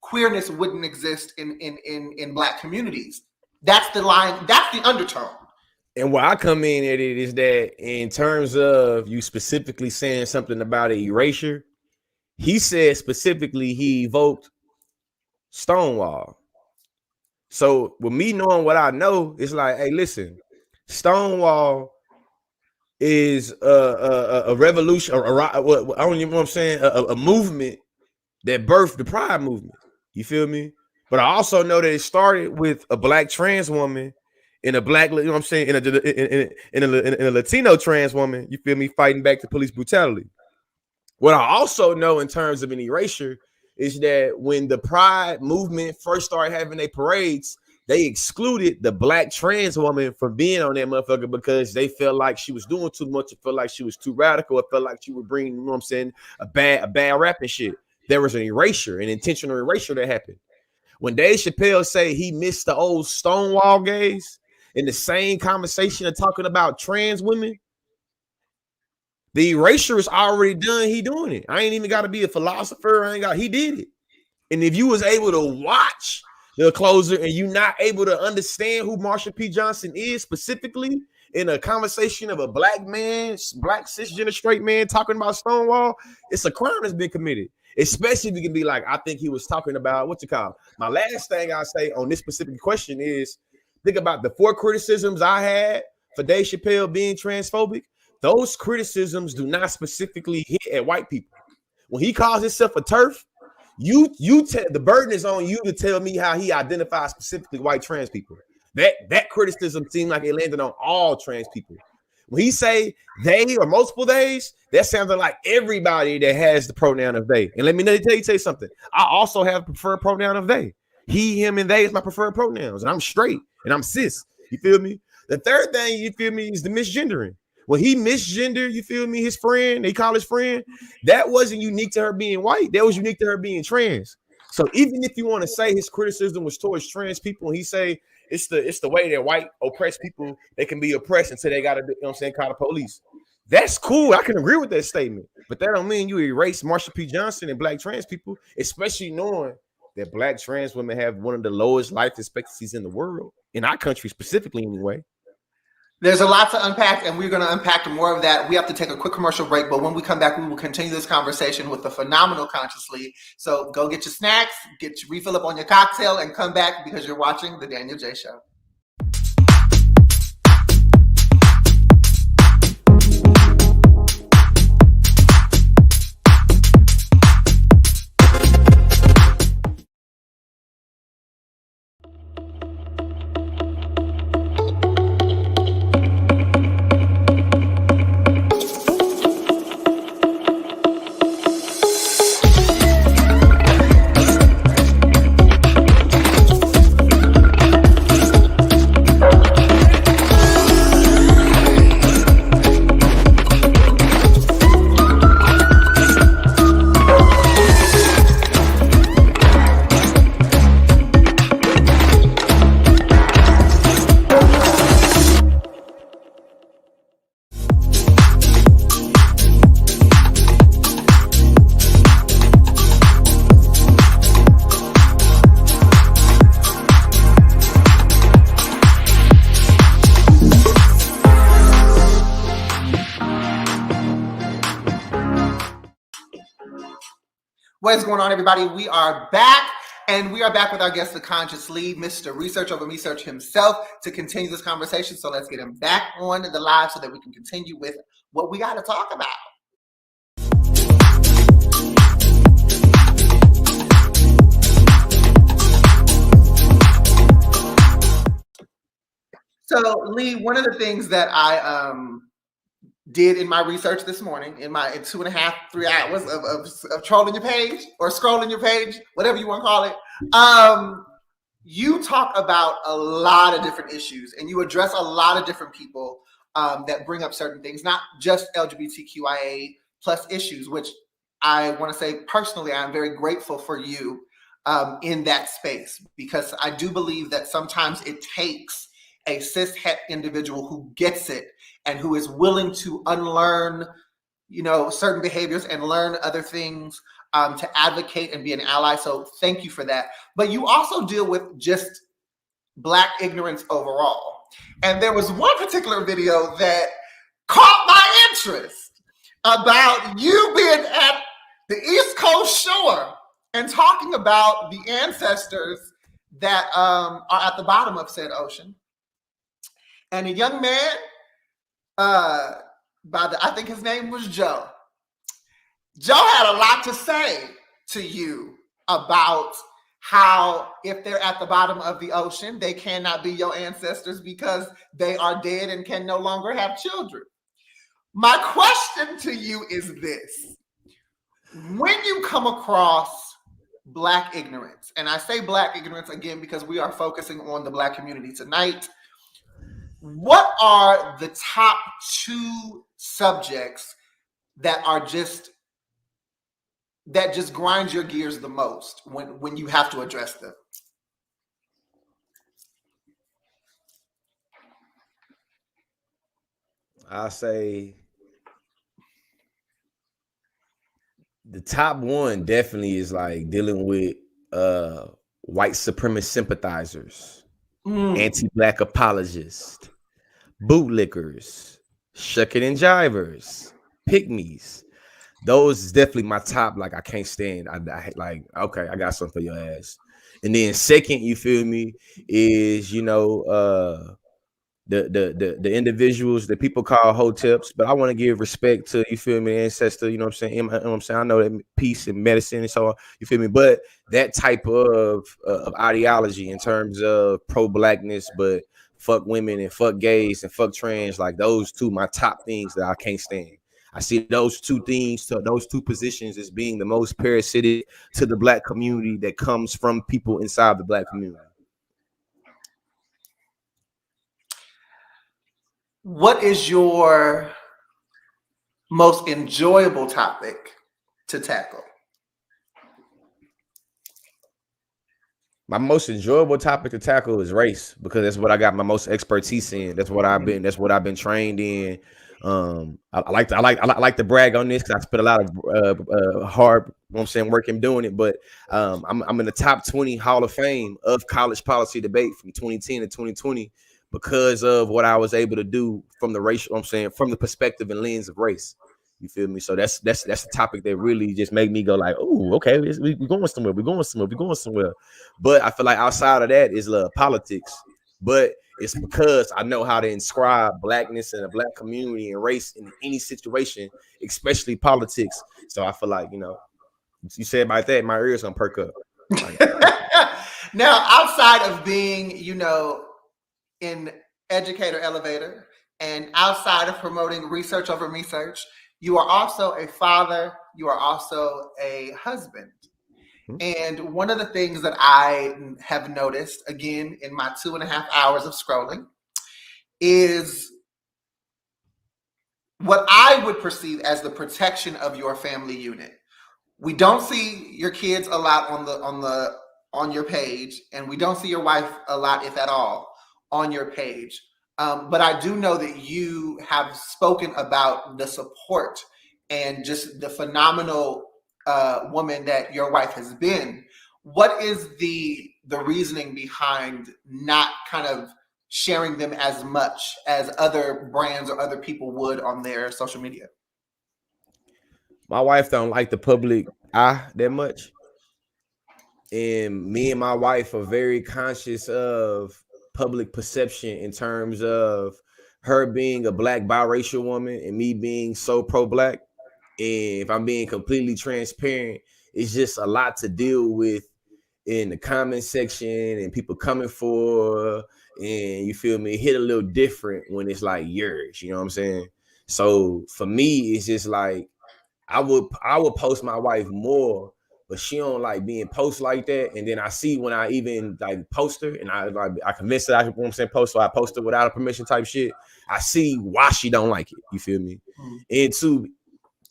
queerness wouldn't exist in Black communities. That's the line. That's the undertone. And where I come in at it is that in terms of you specifically saying something about an erasure, he said specifically he evoked Stonewall. So with me knowing what I know, it's like, hey, listen, Stonewall is a revolution, I don't even know what I'm saying, a movement that birthed the Pride movement. You feel me? But I also know that it started with a Black trans woman and a Black, you know what I'm saying, in a Latino trans woman, you feel me, fighting back to police brutality. What I also know in terms of an erasure is that when the Pride movement first started having their parades, they excluded the Black trans woman from being on that motherfucker because they felt like she was doing too much. It felt like she was too radical. It felt like she would bring, you know what I'm saying, a bad rap and shit. There was an erasure, an intentional erasure that happened. When Dave Chappelle say he missed the old Stonewall days in the same conversation of talking about trans women, the erasure is already done. He doing it. I ain't even got to be a philosopher. He did it. And if you was able to watch the closer and you not able to understand who Marsha P. Johnson is specifically in a conversation of a Black man, Black cisgender straight man talking about Stonewall, it's a crime that's been committed. Especially if you can be like, I think he was talking about what's it called. My last thing I say on this specific question is think about the 4 criticisms I had for Dave Chappelle being transphobic. Those criticisms do not specifically hit at white people. When he calls himself a TERF, the burden is on you to tell me how he identifies specifically white trans people. That criticism seemed like it landed on all trans people. When he say they or multiple days, that sounds like everybody that has the pronoun of they. And let me tell you something. I also have a preferred pronoun of they. He, him, and they is my preferred pronouns. And I'm straight and I'm cis. You feel me? The third thing, you feel me, is the misgendering. When he misgendered, you feel me, his friend, they call his friend, that wasn't unique to her being white. That was unique to her being trans. So even if you want to say his criticism was towards trans people, and he say it's the way that white oppressed people, they can be oppressed until they got to, you know what I'm saying, call the police. That's cool. I can agree with that statement. But that don't mean you erase Marsha P. Johnson and Black trans people, especially knowing that Black trans women have one of the lowest life expectancies in the world, in our country specifically anyway. There's a lot to unpack, and we're going to unpack more of that. We have to take a quick commercial break, but when we come back, we will continue this conversation with the phenomenal Consciously. So go get your snacks, refill up on your cocktail, and come back because you're watching The Danyol Jaye Show. What is going on, everybody? We are back, and we are back with our guest, the Conscious Lead, Mr. Research Over Research himself, to continue this conversation. So let's get him back on the live so that we can continue with what we got to talk about. So, Lee, one of the things that I did in my research this morning, in 2.5, 3 hours of trolling your page or scrolling your page, whatever you want to call it, you talk about a lot of different issues, and you address a lot of different people that bring up certain things, not just LGBTQIA plus issues, which I want to say personally, I'm very grateful for you in that space, because I do believe that sometimes it takes a cis-het individual who gets it and who is willing to unlearn, certain behaviors and learn other things to advocate and be an ally. So thank you for that. But you also deal with just Black ignorance overall. And there was one particular video that caught my interest about you being at the East Coast shore and talking about the ancestors that are at the bottom of said ocean. And a young man, I think his name was Joe. Joe had a lot to say to you about how if they're at the bottom of the ocean, they cannot be your ancestors because they are dead and can no longer have children. My question to you is this. When you come across Black ignorance, and I say Black ignorance again because we are focusing on the Black community tonight, what are the top 2 subjects that just grinds your gears the most when you have to address them? I say the top one definitely is like dealing with white supremacist sympathizers, anti-Black apologists, bootlickers, shucking and jivers, pygmies. Those is definitely my top. Like I can't stand. I like. Okay, I got something for your ass. And then second, you feel me, is the individuals that people call hoteps, but I want to give respect to, you feel me, ancestor, you know what I'm saying? You know what I'm saying? I know that peace and medicine and so on, you feel me? But that type of ideology in terms of pro-Blackness, but fuck women and fuck gays and fuck trans, like those 2, my top things that I can't stand. I see those 2 things, those 2 positions as being the most parasitic to the Black community that comes from people inside the Black community. What is your most enjoyable topic to tackle? My most enjoyable topic to tackle is race, because that's what I got my most expertise in. That's what I've been trained in. I like to brag on this because I spent a lot of hard, you know what I'm saying, work in doing it. But I'm in the top 20 Hall of Fame of college policy debate from 2010 to 2020 because of what I was able to do from the racial, you know what I'm saying, from the perspective and lens of race. You feel me? So that's a topic that really just made me go like, oh, okay, we're going somewhere. We're going somewhere. But I feel like outside of that is politics. But it's because I know how to inscribe Blackness in a Black community and race in any situation, especially politics. So I feel like, you said about that, my ears gonna perk up. Like, now, outside of being, in educator elevator and outside of promoting research over research, you are also a father. You are also a husband. And one of the things that I have noticed, again, in my 2.5 hours of scrolling, is what I would perceive as the protection of your family unit. We don't see your kids a lot on your page, and we don't see your wife a lot, if at all, on your page. But I do know that you have spoken about the support and just the phenomenal woman that your wife has been. What is the reasoning behind not kind of sharing them as much as other brands or other people would on their social media? My wife don't like the public eye that much. And me and my wife are very conscious of public perception in terms of her being a Black biracial woman and me being so pro-Black. And if I'm being completely transparent, it's just a lot to deal with in the comment section and people coming for, and you feel me, hit a little different when it's like yours, you know what I'm saying? So for me, it's just like I would post my wife more, but she don't like being post like that. And then I see when I even like post her and I convinced her, you know what I'm saying, post, so I post her without a permission type shit. I see why she don't like it. You feel me? And two,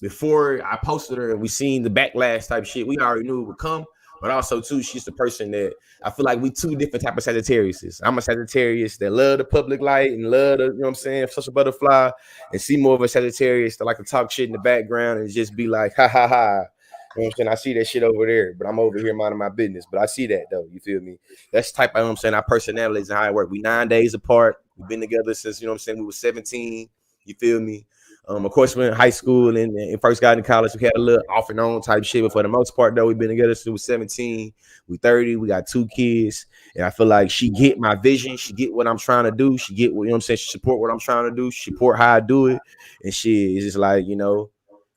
before I posted her and we seen the backlash type shit, we already knew it would come. But also too, she's the person that I feel like we 2 different type of Sagittariuses. I'm a Sagittarius that love the public light and love the, you know what I'm saying, social butterfly, and see more of a Sagittarius that like to talk shit in the background and just be like, ha ha ha. You know what I'm saying? I see that shit over there, but I'm over here minding my business. But I see that though. You feel me? That's the type of, you know what I'm saying, our personalities and how it work. We 9 days apart. We've been together since, you know what I'm saying, we were 17. You feel me? Of course, we in high school and first got into college. We had a little off and on type shit, but for the most part, though, we've been together since we were 17. We 30. We got 2 kids, and I feel like she get my vision. She get what I'm trying to do. She get what, you know what I'm saying. She support what I'm trying to do. She support how I do it, and shit is just like, you know,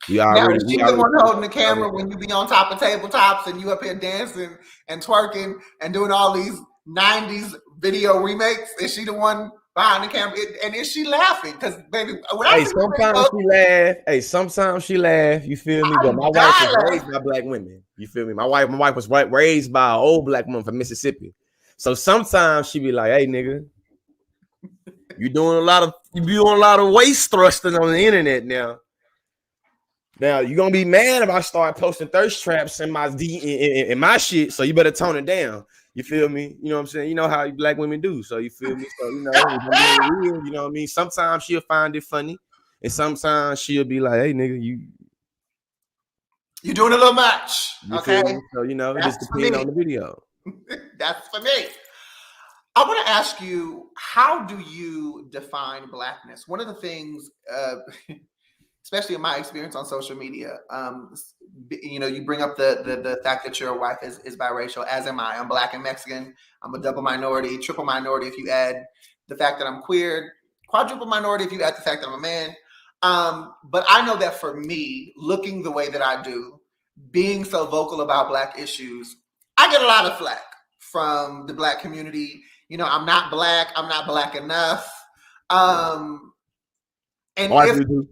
we Now, already is we she the already. one holding the camera when you be on top of tabletops and you up here dancing and twerking and doing all these 90s video remakes? Is she the one behind the camera? And is she laughing? Because, baby, when I Hey, see sometimes she laugh. Hey, sometimes she laugh. You feel me? But my wife was die raised by black women. You feel me? My wife was raised by an old black woman from Mississippi. So sometimes she be like, "Hey, nigga, you doing a lot of waist thrusting on the internet now. Now you gonna be mad if I start posting thirst traps in my in my shit. So you better tone it down. You feel me? You know what I'm saying? You know how black women do. So you feel me? So you know, if I'm being real, you know what I mean? Sometimes she'll find it funny, and sometimes she'll be like, "Hey, nigga, you're doing a little much." you Okay, feel me?" So you know, it that's just for me. depends on the video. That's for me. I want to ask you, how do you define blackness? One of the things, especially in my experience on social media, you know, you bring up the fact that your wife is biracial, as am I. I'm black and Mexican. I'm a double minority, triple minority if you add the fact that I'm queer, quadruple minority if you add the fact that I'm a man. But I know that for me, looking the way that I do, being so vocal about black issues, I get a lot of flack from the black community. You know, I'm not black. I'm not black enough. And My wife if do.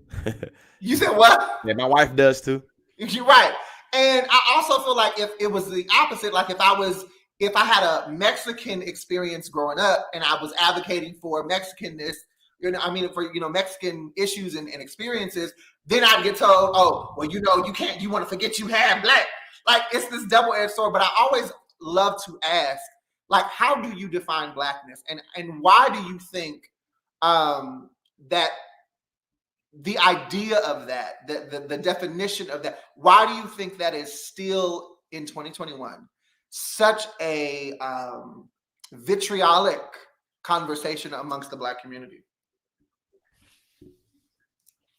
you said what? Yeah, my wife does too. You're right. And I also feel like if it was the opposite, like if I had a Mexican experience growing up and I was advocating for Mexicanness, you know, I mean, for, you know, Mexican issues and experiences, then I'd get told, oh, well, you know, you want to forget you have black. Like, it's this double-edged sword. But I always love to ask, like, how do you define blackness? And why do you think that the idea of that, the definition of that, why do you think that is still in 2021 such a vitriolic conversation amongst the black community?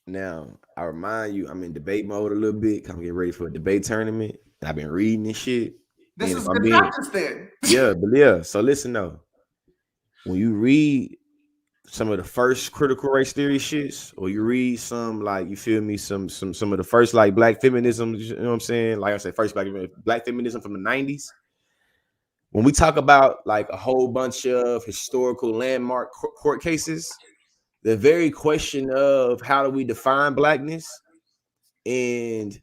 Now, I remind you, I'm in debate mode a little bit. I'm getting ready for a debate tournament. I've been reading this shit. This And is if I'm good being, practice then. yeah. So listen though, when you read some of the first critical race theory shits, or you read some, like, you feel me, some of the first like black feminism, you know what I'm saying? Like I said, first black feminism from the 90s. When we talk about like a whole bunch of historical landmark court cases, the very question of how do we define blackness, and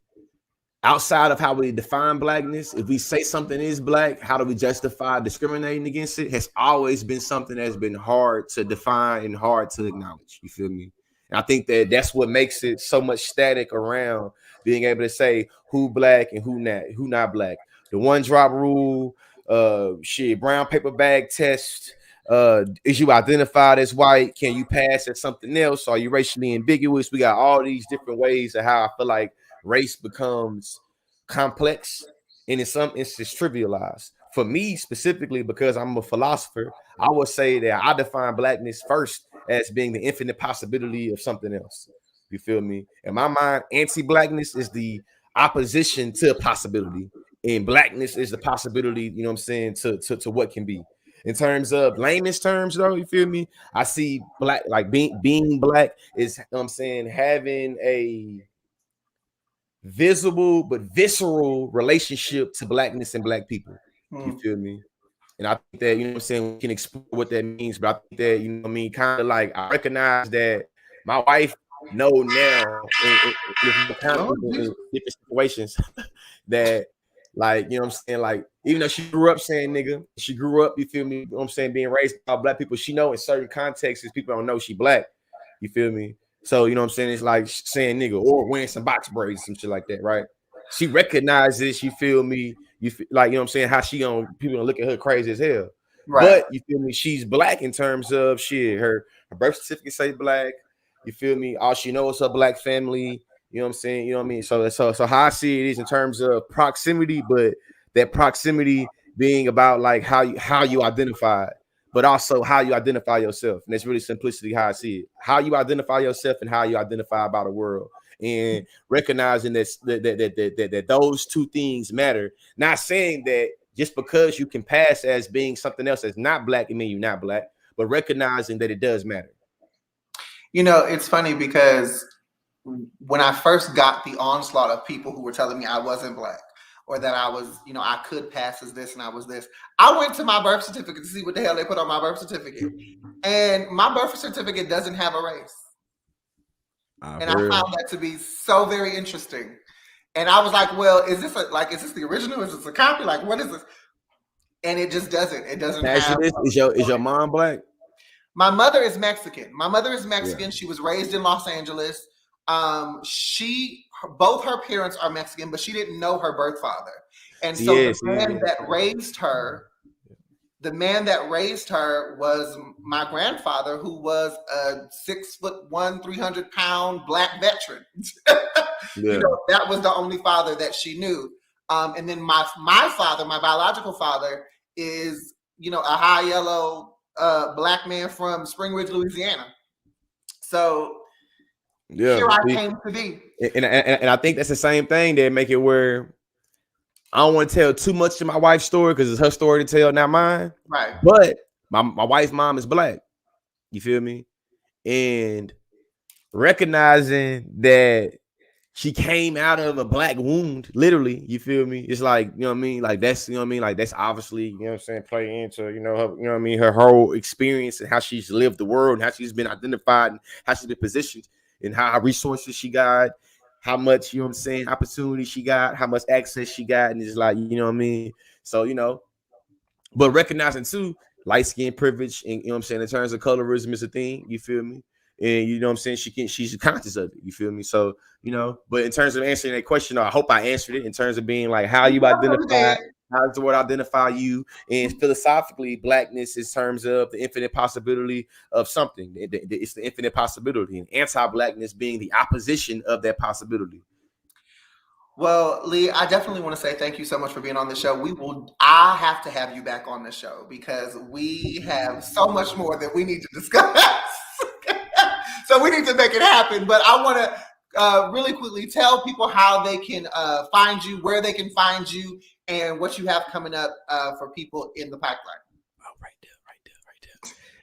outside of how we define blackness, if we say something is black, how do we justify discriminating against it, has always been something that's been hard to define and hard to acknowledge. You feel me? And I think that that's what makes it so much static around being able to say who black and who not black. The one drop rule, brown paper bag test. Is you identified as white? Can you pass as something else? Are you racially ambiguous? We got all these different ways of how I feel like race becomes complex and in some instances trivialized. For me specifically, because I'm a philosopher, I would say that I define blackness first as being the infinite possibility of something else. You feel me? In my mind, anti-blackness is the opposition to possibility, and blackness is the possibility, you know what I'm saying, to what can be. In terms of layman's terms, though, you feel me? I see black, like being black is, you know what I'm saying, having a visible but visceral relationship to blackness and black people. You feel me? And I think that, you know what I'm saying, we can explore what that means, but I think that, you know what I mean, kind of like I recognize that my wife know now in different situations that, like, you know what I'm saying, like, even though she grew up saying nigga, she grew up, you feel me, you know what I'm saying, being raised by black people, she know in certain contexts people don't know she black. You feel me? So, you know what I'm saying? It's like saying nigga or wearing some box braids, some shit like that, right? She recognizes, you feel me? You feel, like, you know what I'm saying? How people gonna look at her crazy as hell. Right. But you feel me? She's black in terms of shit. Her birth certificate say black. You feel me? All she knows is her black family. You know what I'm saying? You know what I mean? So how I see it is in terms of proximity, but that proximity being about like how you identify, but also how you identify yourself. And that's really simplicity how I see it. How you identify yourself and how you identify about the world. And recognizing that those two things matter. Not saying that just because you can pass as being something else that's not black, it means you're not black, but recognizing that it does matter. You know, it's funny because when I first got the onslaught of people who were telling me I wasn't black or that I was, you know, I could pass as this and I was this, I went to my birth certificate to see what the hell they put on my birth certificate. And my birth certificate doesn't have a race. I found that to be so very interesting. And I was like, well, is this the original? Is this a copy? Like, what is this? And it just doesn't. It doesn't have. Is your mom black? My mother is Mexican. Yeah. She was raised in Los Angeles. Both her parents are Mexican, but she didn't know her birth father. And so the man that raised her was my grandfather, who was a 6'1", 300-pound black veteran. You know, that was the only father that she knew. And then my father, my biological father, is, you know, a high yellow black man from Spring Ridge, Louisiana. So here I came to be. And I think that's the same thing that make it where I don't want to tell too much of my wife's story because it's her story to tell, not mine. Right. But my wife's mom is black. You feel me? And recognizing that she came out of a black wound, literally, you feel me? It's like, you know what I mean? Like that's, you know what I mean? Like that's obviously, you know what I'm saying, play into, you know, her, you know what I mean, her whole experience and how she's lived the world and how she's been identified and how she's been positioned and how resources she got, how much, you know what I'm saying, opportunity she got, how much access she got, and it's like, you know what I mean? So, you know, but recognizing too, light skin privilege and, you know what I'm saying, in terms of colorism is a thing, you feel me? And you know what I'm saying, she's conscious of it, you feel me? So, you know, but in terms of answering that question, I hope I answered it in terms of being like how you identify, how does the word identify you, and philosophically, blackness is terms of the infinite possibility of something. It's the infinite possibility, and anti-blackness being the opposition of that possibility. Well, Lee, I definitely want to say thank you so much for being on the show. I have to have you back on the show because we have so much more that we need to discuss. So we need to make it happen. But I want to really quickly tell people how they can find you, where they can find you, and what you have coming up for people in the pipeline. Oh, right there.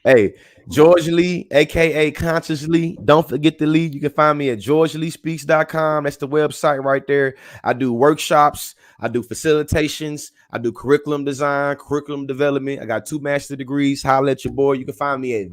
Hey, George Lee, aka Consciously. Don't forget the Lee. You can find me at georgeleespeaks.com. That's the website right there. I do workshops, I do facilitations, I do curriculum design, curriculum development. I got 2 master's degrees. Holla at your boy. You can find me at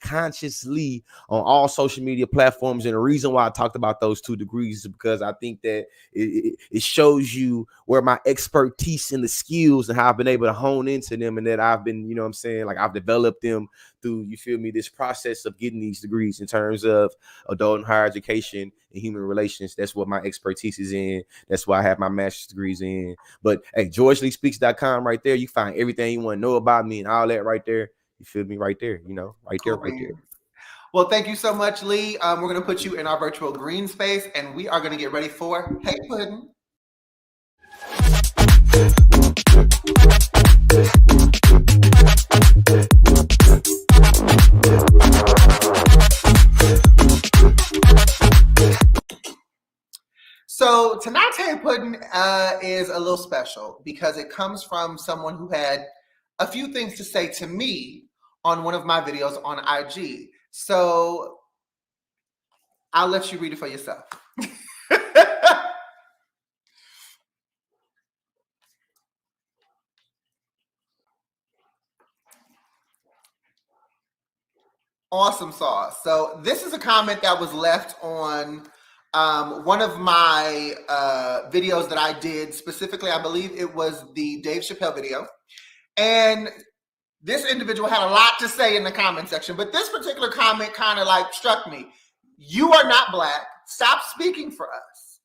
Consciously on all social media platforms. And the reason why I talked about those 2 degrees is because I think that it shows you where my expertise and the skills and how I've been able to hone into them, and that I've been, you know what I'm saying, like I've developed them through, you feel me, this process of getting these degrees in terms of adult and higher education and human relations. That's what my expertise is in. That's why I have my master's degrees in. But hey, georgeleespeaks.com right there. You find everything you want to know about me and all that right there. You feel me right there, you know, right there. Well, thank you so much, Lee. We're going to put you in our virtual green space, and we are going to get ready for Hey Puddin'. So tonight's Hey Puddin' is a little special because it comes from someone who had a few things to say to me on one of my videos on IG. So I'll let you read it for yourself. Awesome sauce. So this is a comment that was left on one of my videos that I did. Specifically, I believe it was the Dave Chappelle video. And this individual had a lot to say in the comment section, but this particular comment kind of like struck me. You are not black. Stop speaking for us.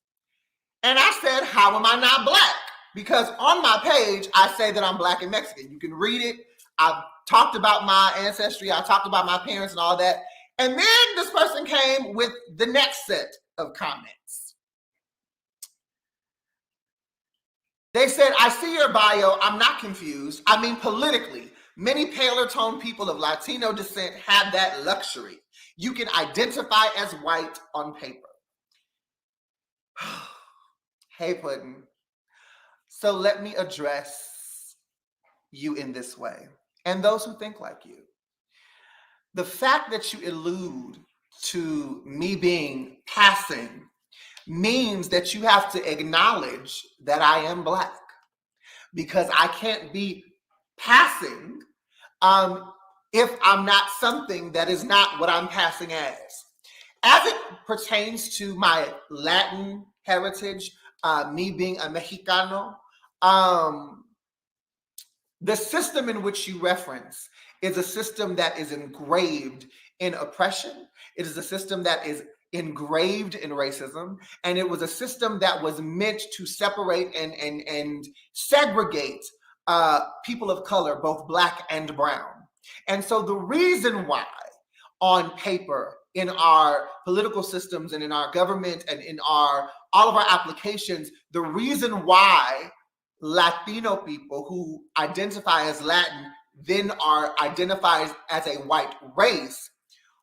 And I said, how am I not black? Because on my page, I say that I'm black and Mexican. You can read it. I've talked about my ancestry. I talked about my parents and all that. And then this person came with the next set of comments. They said, I see your bio. I'm not confused. I mean, politically, many paler toned people of Latino descent have that luxury. You can identify as white on paper. Hey, Puddin'. So let me address you in this way, and those who think like you. The fact that you allude to me being passing means that you have to acknowledge that I am Black, because I can't be passing if I'm not something that is not what I'm passing as. As it pertains to my Latin heritage, me being a Mexicano, the system in which you reference is a system that is engraved in oppression. It is a system that is engraved in racism, and it was a system that was meant to separate and segregate people of color, both Black and brown. And so the reason why on paper, in our political systems and in our government and in all of our applications, the reason why Latino people who identify as Latin then are identified as a white race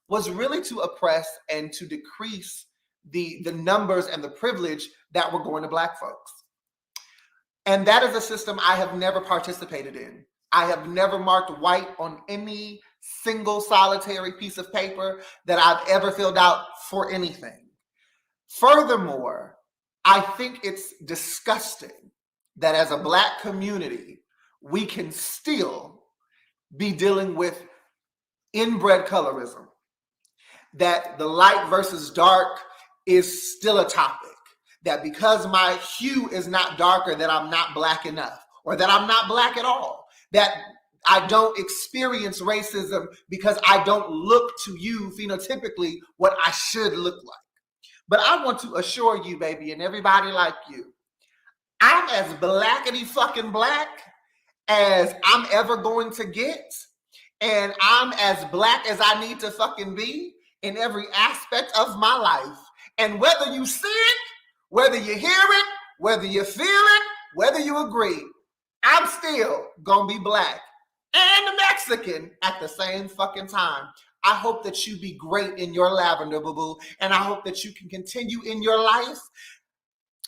was really to oppress and to decrease the numbers and the privilege that were going to Black folks. And that is a system I have never participated in. I have never marked white on any single solitary piece of paper that I've ever filled out for anything. Furthermore, I think it's disgusting that as a Black community, we can still be dealing with inbred colorism, that the light versus dark is still a topic, that because my hue is not darker, that I'm not Black enough, or that I'm not Black at all, that I don't experience racism because I don't look to you phenotypically what I should look like. But I want to assure you, baby, and everybody like you, I'm as blackety fucking Black as I'm ever going to get. And I'm as Black as I need to fucking be in every aspect of my life. And whether you see it, whether you hear it, whether you feel it, whether you agree, I'm still gonna be Black and Mexican at the same fucking time. I hope that you be great in your lavender, boo-boo, and I hope that you can continue in your life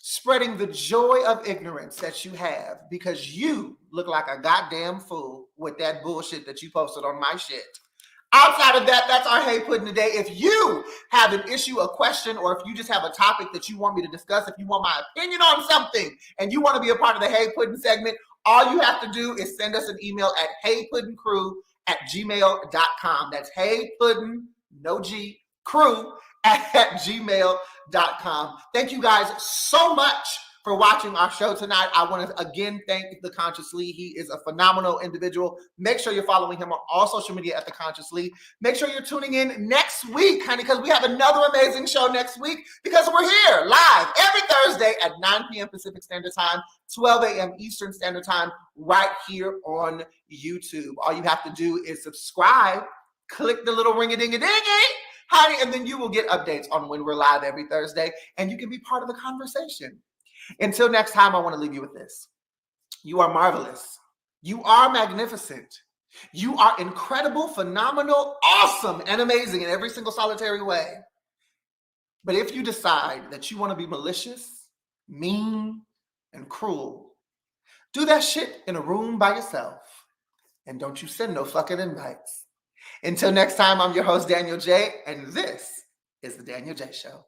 spreading the joy of ignorance that you have, because you look like a goddamn fool with that bullshit that you posted on my shit. Outside of that, that's our Hey Puddin' today. If you have an issue, a question, or if you just have a topic that you want me to discuss, if you want my opinion on something and you want to be a part of the Hey Puddin' segment, all you have to do is send us an email at heypuddingcrew@gmail.com. That's heypudding, no G, crew @gmail.com. Thank you guys so much for watching our show tonight. I want to again thank The Conscious Lee. He is a phenomenal individual. Make sure you're following him on all social media at The Conscious Lee. Make sure you're tuning in next week, honey, because we have another amazing show next week, because we're here live every Thursday at 9 p.m. Pacific Standard Time, 12 a.m. Eastern Standard Time, right here on YouTube. All you have to do is subscribe, click the little ring-a-ding-a-dingy, honey, and then you will get updates on when we're live every Thursday, and you can be part of the conversation. Until next time, I want to leave you with this. You are marvelous. You are magnificent. You are incredible, phenomenal, awesome, and amazing in every single solitary way. But if you decide that you want to be malicious, mean, and cruel, do that shit in a room by yourself. And don't you send no fucking invites. Until next time, I'm your host, Danyol Jaye, and this is The Danyol Jaye Show.